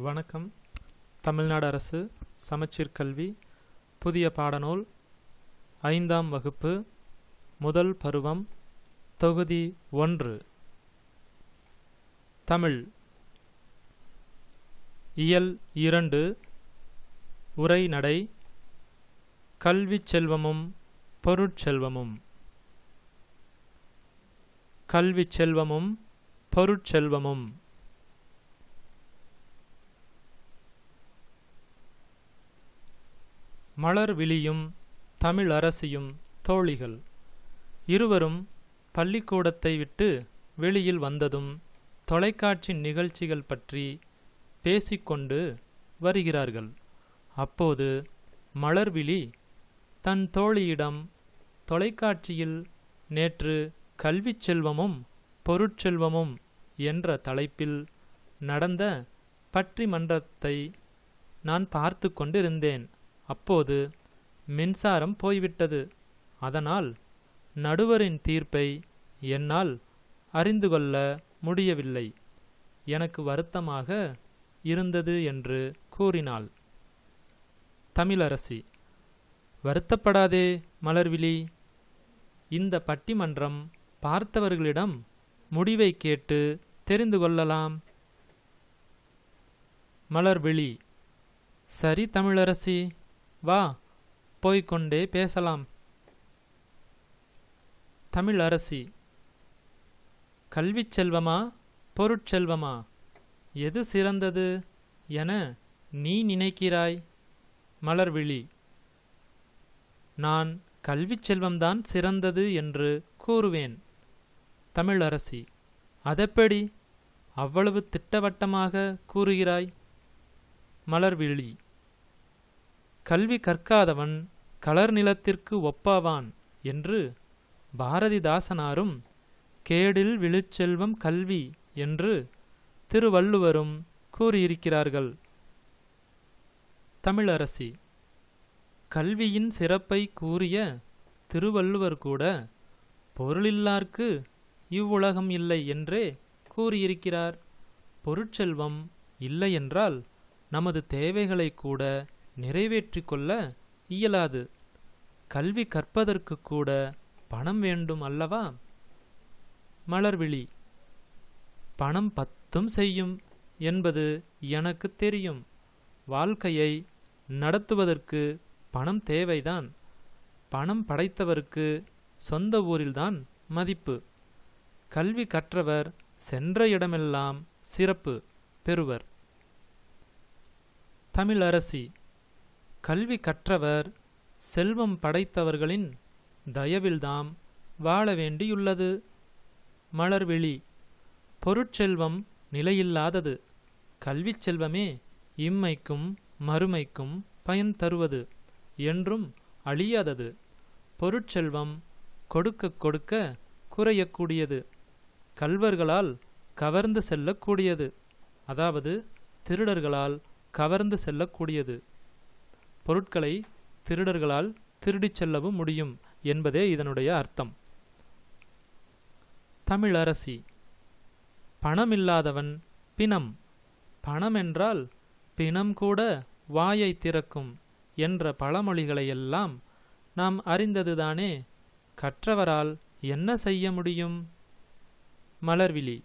வணக்கம். தமிழ்நாடு அரசு சமச்சீர் கல்வி புதிய பாடநூல் 5ஆம் வகுப்பு முதல் பருவம் தொகுதி 1 தமிழ் இயல் 2 உரைநடை கல்விச் செல்வமும் பொருட்செல்வமும். கல்விச் செல்வமும் பொருட்செல்வமும். மலர்விழியும் தமிழரசியும் தோழிகள். இருவரும் பள்ளிக்கூடத்தை விட்டு வெளியில் வந்ததும் தொலைக்காட்சி நிகழ்ச்சிகள் பற்றி பேசிக்கொண்டு வருகிறார்கள். அப்போது மலர்விழி தன் தோழியிடம் தொலைக்காட்சியில் நேற்று கல்விச் செல்வமும் பொருட்செல்வமும் என்ற தலைப்பில் நடந்த பட்டிமன்றத்தை நான் பார்த்து கொண்டிருந்தேன். அப்போது மின்சாரம் போய்விட்டது. அதனால் நடுவரின் தீர்ப்பை என்னால் அறிந்து கொள்ள முடியவில்லை. எனக்கு வருத்தமாக இருந்தது என்று கூறினாள். தமிழரசி: வருத்தப்படாதே மலர்விழி, இந்த பட்டிமன்றம் பார்த்தவர்களிடம் முடிவை கேட்டு தெரிந்து கொள்ளலாம். மலர்விழி: சரி தமிழரசி, வா, போய்கொண்டே பேசலாம். தமிழரசி: கல்விச் செல்வமா பொருட்செல்வமா, எது சிறந்தது என நீ நினைக்கிறாய்? மலர்விழி: நான் கல்விச் செல்வம்தான் சிறந்தது என்று கூறுவேன். தமிழரசி: அதெப்படி அவ்வளவு திட்டவட்டமாக கூறுகிறாய்? மலர்விழி: கல்வி கற்காதவன் கலர் நிலத்திற்கு ஒப்பாவான் என்று பாரதிதாசனாரும் கேடில் விழுச்செல்வம் கல்வி என்று திருவள்ளுவரும் கூறியிருக்கிறார்கள். தமிழரசி: கல்வியின் சிறப்பை கூறிய திருவள்ளுவர் கூட பொருளில்லார்க்கு இவ்வுலகம் இல்லை என்றே கூறியிருக்கிறார். பொருட்செல்வம் இல்லையென்றால் நமது தேவைகளை கூட நிறைவேற்றிக் கொள்ள இயலாது. கல்வி கற்பதற்கு கூட பணம் வேண்டும் அல்லவா? மலர்விழி: பணம் பத்தும் செய்யும் என்பது எனக்கு தெரியும். வாழ்க்கையை நடத்துவதற்கு பணம் தேவைதான். பணம் படைத்தவருக்கு சொந்த ஊரில்தான் மதிப்பு. கல்வி கற்றவர் சென்ற இடமெல்லாம் சிறப்பு பெறுவர். தமிழரசி: கல்வி கற்றவர் செல்வம் படைத்தவர்களின் தயவில்தாம் வாழ வேண்டியுள்ளது. மலர்விழி: பொருட்செல்வம் நிலையில்லாதது. கல்விச் செல்வமே இம்மைக்கும் மறுமைக்கும் பயன் தருவது, என்றும் அழியாதது. பொருட்செல்வம் கொடுக்க கொடுக்க குறையக்கூடியது. கள்வர்களால் கவர்ந்து செல்லக்கூடியது, அதாவது திருடர்களால் கவர்ந்து செல்லக்கூடியது. பொருட்களை திருடர்களால் திருடிச் செல்லவும் முடியும் என்பதே இதனுடைய அர்த்தம். தமிழரசி: பணமில்லாதவன் பிணம். பணம் என்றால் பிணம் கூட வாயை திறக்கும் என்ற பழமொழிகளையெல்லாம் நாம் அறிந்ததுதானே. கற்றவரால் என்ன செய்ய முடியும்? மலர்விழி: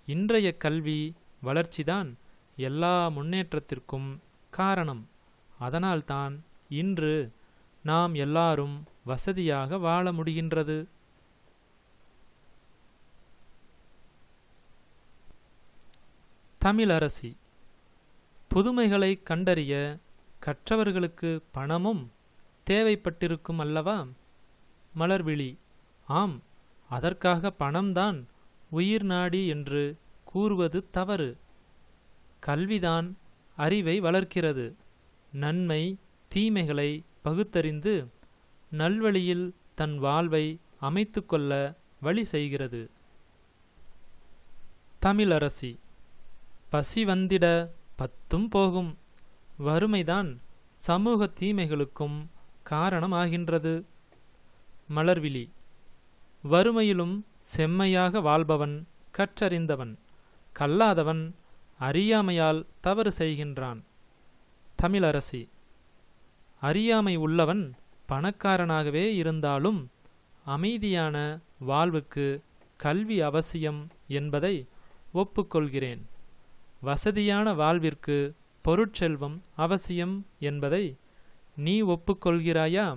இன்றைய கல்வி வளர்ச்சிதான் எல்லா முன்னேற்றத்திற்கும் காரணம். அதனால்தான் இன்று நாம் எல்லாரும் வசதியாக வாழ முடிகின்றது. தமிழரசி: புதுமைகளை கண்டறிய கற்றவர்களுக்கு பணமும் தேவைப்பட்டிருக்கும் அல்லவா? மலர்விழி: ஆம், அதற்காக பணம்தான் உயிர் நாடி என்று கூறுவது தவறு. கல்விதான் அறிவை வளர்க்கிறது. நன்மை தீமைகளை பகுத்தறிந்து நல்வழியில் தன் வாழ்வை அமைத்து கொள்ள வழி செய்கிறது. தமிழரசி: பசி வந்திட பத்தும் போகும். வறுமைதான் சமூக தீமைகளுக்கும் காரணமாகின்றது. மலர்விழி: வறுமையிலும் செம்மையாக வாழ்பவன் கற்றறிந்தவன். கல்லாதவன் அறியாமையால் தவறு செய்கின்றான். தமிழரசி: அறியாமை உள்ளவன் பணக்காரனாகவே இருந்தாலும் அமைதியான வாழ்வுக்கு கல்வி அவசியம் என்பதை ஒப்புக்கொள்கிறேன். வசதியான வாழ்விற்கு பொருட்செல்வம் அவசியம் என்பதை நீ ஒப்புக்கொள்கிறாயா?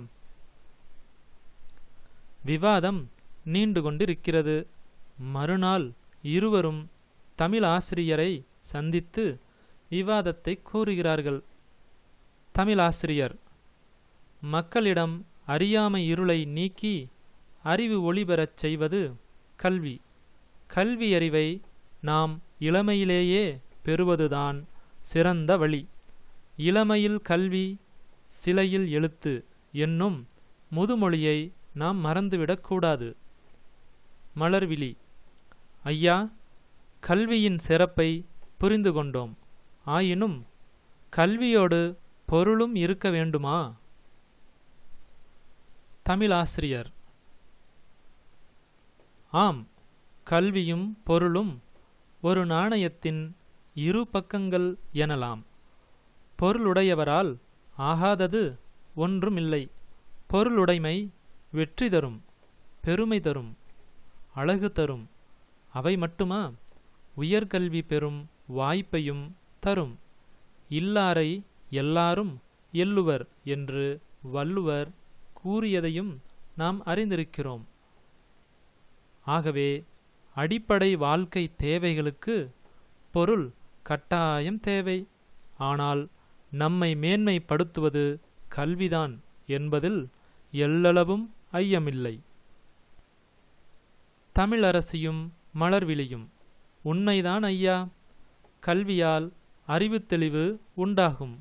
விவாதம் நீண்டு கொண்டிருக்கிறது. மறுநாள் இருவரும் தமிழ் ஆசிரியரை சந்தித்து விவாதத்தை கூறுகிறார்கள். தமிழாசிரியர்: மக்களிடம் அறியாமை இருளை நீக்கி அறிவு ஒளிபெறச் செய்வது கல்வி. கல்வி அறிவை நாம் இளமையிலேயே பெறுவதுதான் சிறந்த வழி. இளமையில் கல்வி, சிலையில் எழுத்து என்னும் முதுமொழியை நாம் மறந்துவிடக்கூடாது. மலர்விழி: ஐயா, கல்வியின் சிறப்பை புரிந்து கொண்டோம். ஆயினும் கல்வியோடு பொருளும் இருக்க வேண்டுமா? தமிழாசிரியர்: ஆம், கல்வியும் பொருளும் ஒரு நாணயத்தின் இரு பக்கங்கள் எனலாம். பொருளுடையவரால் ஆகாதது ஒன்றுமில்லை. பொருளுடைமை வெற்றி தரும், பெருமை தரும், அழகு தரும். அவை மட்டுமா? உயர்கல்வி பெறும் வாய்ப்பையும் தரும். இல்லாரை எல்லாரும் எல்லுவர் என்று வள்ளுவர் கூறியதையும் நாம் அறிந்திருக்கிறோம். ஆகவே அடிப்படை வாழ்க்கை தேவைகளுக்கு பொருள் கட்டாயம் தேவை. ஆனால் நம்மை மேன்மைப்படுத்துவது கல்விதான் என்பதில் எள்ளளவும் ஐயமில்லை. தமிழரசியும் மலர்விழியும்: உண்மைதான் ஐயா. கல்வியால் அறிவு தெளிவு உண்டாகும்.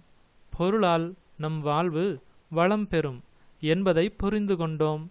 பொருளால் நம் வாழ்வு வளம் பெறும் என்பதை புரிந்து கொண்டோம்.